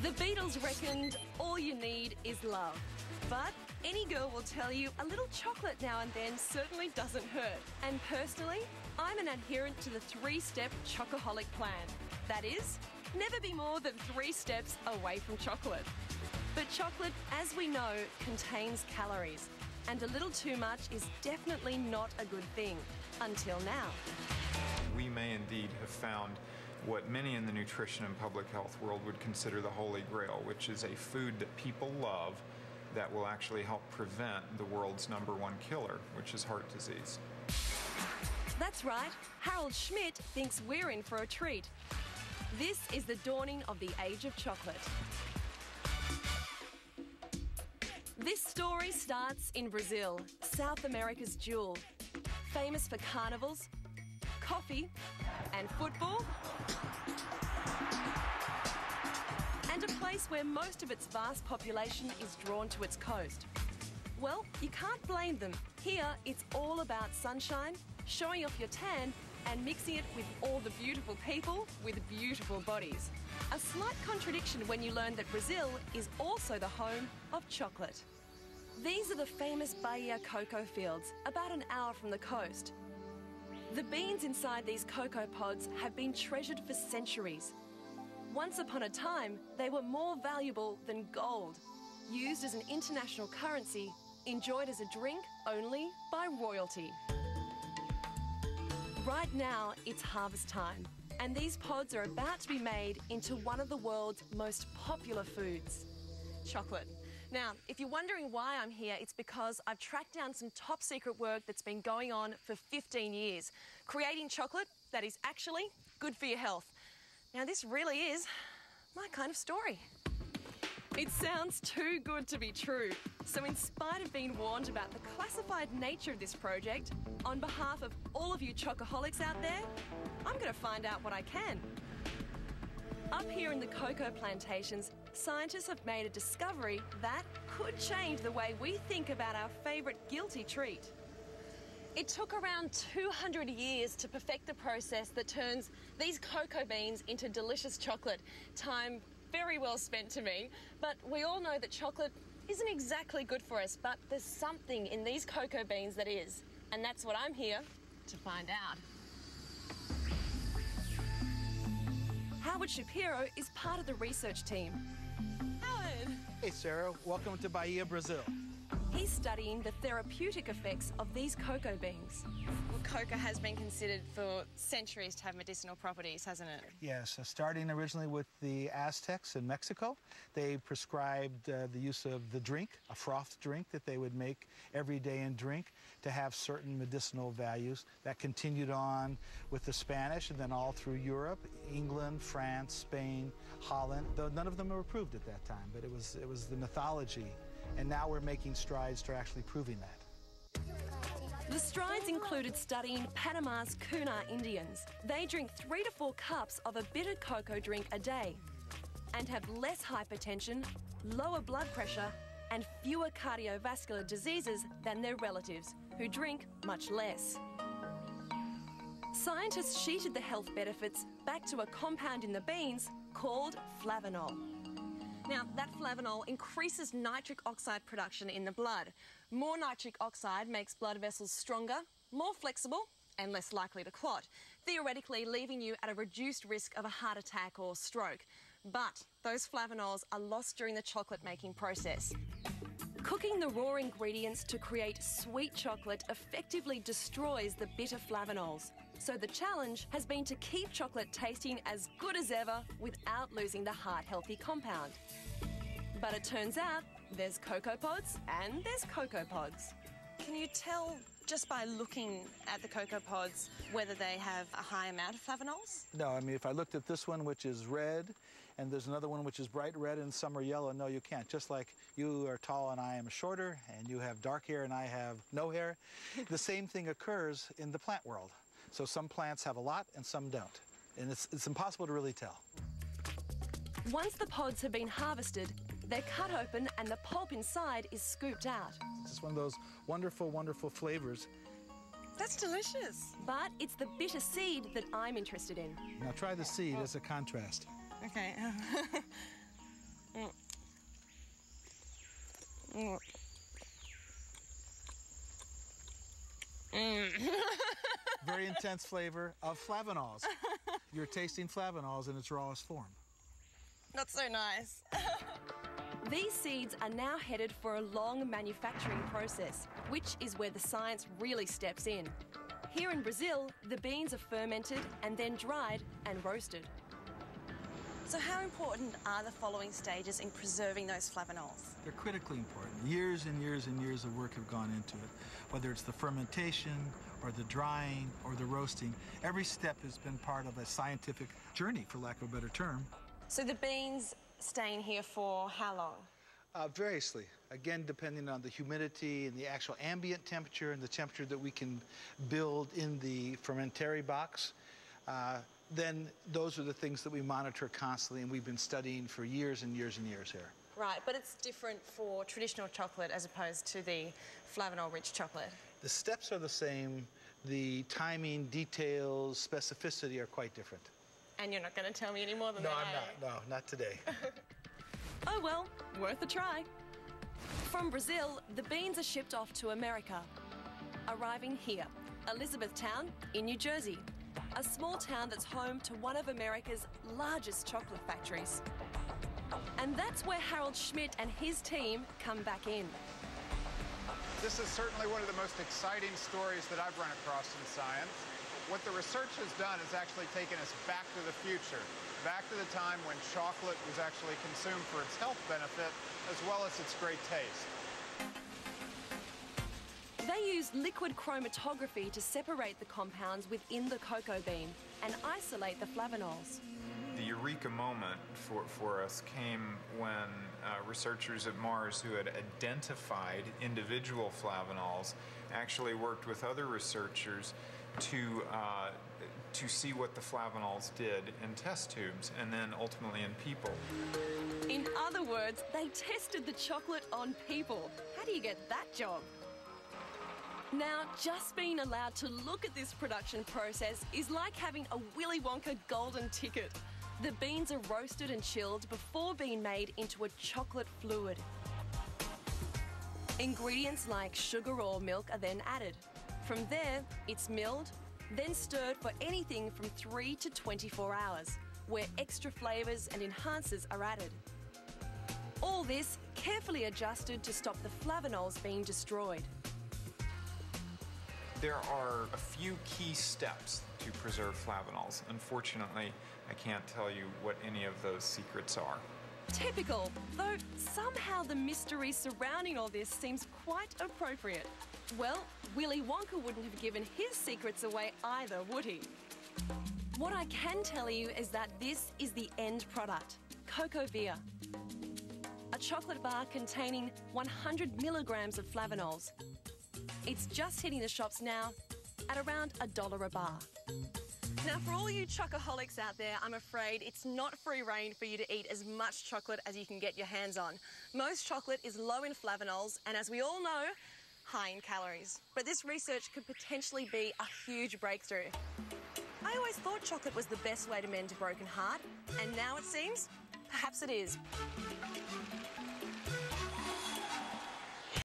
The Beatles reckoned all you need is love. But any girl will tell you a little chocolate now and then certainly doesn't hurt. And personally, I'm an adherent to the 3-step Chocoholic plan. That is, never be more than 3 steps away from chocolate. But chocolate, as we know, contains calories. And a little too much is definitely not a good thing. Until now. We may indeed have found what many in the nutrition and public health world would consider the holy grail, which is a food that people love that will actually help prevent the world's #1 killer, which is heart disease. That's right, Harold Schmidt thinks we're in for a treat. This is the dawning of the age of chocolate. This story starts in Brazil, South America's jewel. Famous for carnivals, coffee and football. And a place where most of its vast population is drawn to its coast. Well, you can't blame them. Here, it's all about sunshine, showing off your tan, and mixing it with all the beautiful people with beautiful bodies. A slight contradiction when you learn that Brazil is also the home of chocolate. These are the famous Bahia cocoa fields, about an hour from the coast. The beans inside these cocoa pods have been treasured for centuries. Once upon a time, they were more valuable than gold, used as an international currency, enjoyed as a drink only by royalty. Right now, it's harvest time, and these pods are about to be made into one of the world's most popular foods, chocolate. Now, if you're wondering why I'm here, it's because I've tracked down some top secret work that's been going on for 15 years, creating chocolate that is actually good for your health. Now, this really is my kind of story. It sounds too good to be true. So in spite of being warned about the classified nature of this project, on behalf of all of you chocoholics out there, I'm going to find out what I can. Up here in the cocoa plantations, scientists have made a discovery that could change the way we think about our favourite guilty treat. It took around 200 years to perfect the process that turns these cocoa beans into delicious chocolate. Time very well spent to me, but we all know that chocolate isn't exactly good for us, but there's something in these cocoa beans that is, and that's what I'm here to find out. Howard Shapiro is part of the research team. Howard! Hey, Sarah. Welcome to Bahia, Brazil. He's studying the therapeutic effects of these cocoa beans. Well, cocoa has been considered for centuries to have medicinal properties, hasn't it? Yes, starting originally with the Aztecs in Mexico. They prescribed the use of the drink, a froth drink that they would make every day and drink to have certain medicinal values. That continued on with the Spanish and then all through Europe, England, France, Spain, Holland, though none of them were approved at that time, but it was the mythology. And now we're making strides to actually proving that. The strides included studying Panama's Kuna Indians. They drink 3 to 4 cups of a bitter cocoa drink a day and have less hypertension, lower blood pressure and fewer cardiovascular diseases than their relatives, who drink much less. Scientists sheeted the health benefits back to a compound in the beans called flavanol. Now, that flavanol increases nitric oxide production in the blood. More nitric oxide makes blood vessels stronger, more flexible and less likely to clot, theoretically leaving you at a reduced risk of a heart attack or stroke. But those flavanols are lost during the chocolate making process. Cooking the raw ingredients to create sweet chocolate effectively destroys the bitter flavanols. So the challenge has been to keep chocolate tasting as good as ever without losing the heart-healthy compound. But it turns out there's cocoa pods and there's cocoa pods. Can you tell just by looking at the cocoa pods whether they have a high amount of flavanols? No, I mean, if I looked at this one, which is red, and there's another one which is bright red and some are yellow, no, you can't. Just like you are tall and I am shorter, and you have dark hair and I have no hair, the same thing occurs in the plant world. So some plants have a lot and some don't. And it's impossible to really tell. Once the pods have been harvested, they're cut open and the pulp inside is scooped out. It's one of those wonderful, wonderful flavors. That's delicious. But it's the bitter seed that I'm interested in. Now try the seed as a contrast. Okay. Very intense flavor of flavanols. You're tasting flavanols in its rawest form. Not so nice. These seeds are now headed for a long manufacturing process, which is where the science really steps in. Here in Brazil, the beans are fermented and then dried and roasted. So how important are the following stages in preserving those flavanols? They're critically important. Years and years and years of work have gone into it. Whether it's the fermentation or the drying or the roasting, every step has been part of a scientific journey, for lack of a better term. So the beans stay in here for how long? Variously. Again, depending on the humidity and the actual ambient temperature and the temperature that we can build in the fermentary box. Then those are the things that we monitor constantly, and we've been studying for years and years and years here. Right, but it's different for traditional chocolate as opposed to the flavanol-rich chocolate. The steps are the same. The timing, details, specificity are quite different. And you're not going to tell me any more than that, No, I'm not. No, not today. Oh well, worth a try. From Brazil, the beans are shipped off to America. Arriving here, Elizabethtown in New Jersey, a small town that's home to one of America's largest chocolate factories. And that's where Harold Schmidt and his team come back in. This is certainly one of the most exciting stories that I've run across in science. What the research has done is actually taken us back to the future, back to the time when chocolate was actually consumed for its health benefit as well as its great taste. They used liquid chromatography to separate the compounds within the cocoa bean and isolate the flavanols. The eureka moment for us came when researchers at Mars who had identified individual flavanols actually worked with other researchers to see what the flavanols did in test tubes and then ultimately in people. In other words, they tested the chocolate on people. How do you get that job? Now, just being allowed to look at this production process is like having a Willy Wonka golden ticket. The beans are roasted and chilled before being made into a chocolate fluid. Ingredients like sugar or milk are then added. From there, it's milled, then stirred for anything from 3 to 24 hours, where extra flavours and enhancers are added. All this carefully adjusted to stop the flavanols being destroyed. There are a few key steps to preserve flavanols. Unfortunately, I can't tell you what any of those secrets are. Typical, though somehow the mystery surrounding all this seems quite appropriate. Well, Willy Wonka wouldn't have given his secrets away either, would he? What I can tell you is that this is the end product, Cocovia. A chocolate bar containing 100 milligrams of flavanols. It's just hitting the shops now at around $1 a bar. Now, for all you chocoholics out there, I'm afraid it's not free rein for you to eat as much chocolate as you can get your hands on. Most chocolate is low in flavanols and, as we all know, high in calories. But this research could potentially be a huge breakthrough. I always thought chocolate was the best way to mend a broken heart, and now it seems, perhaps it is.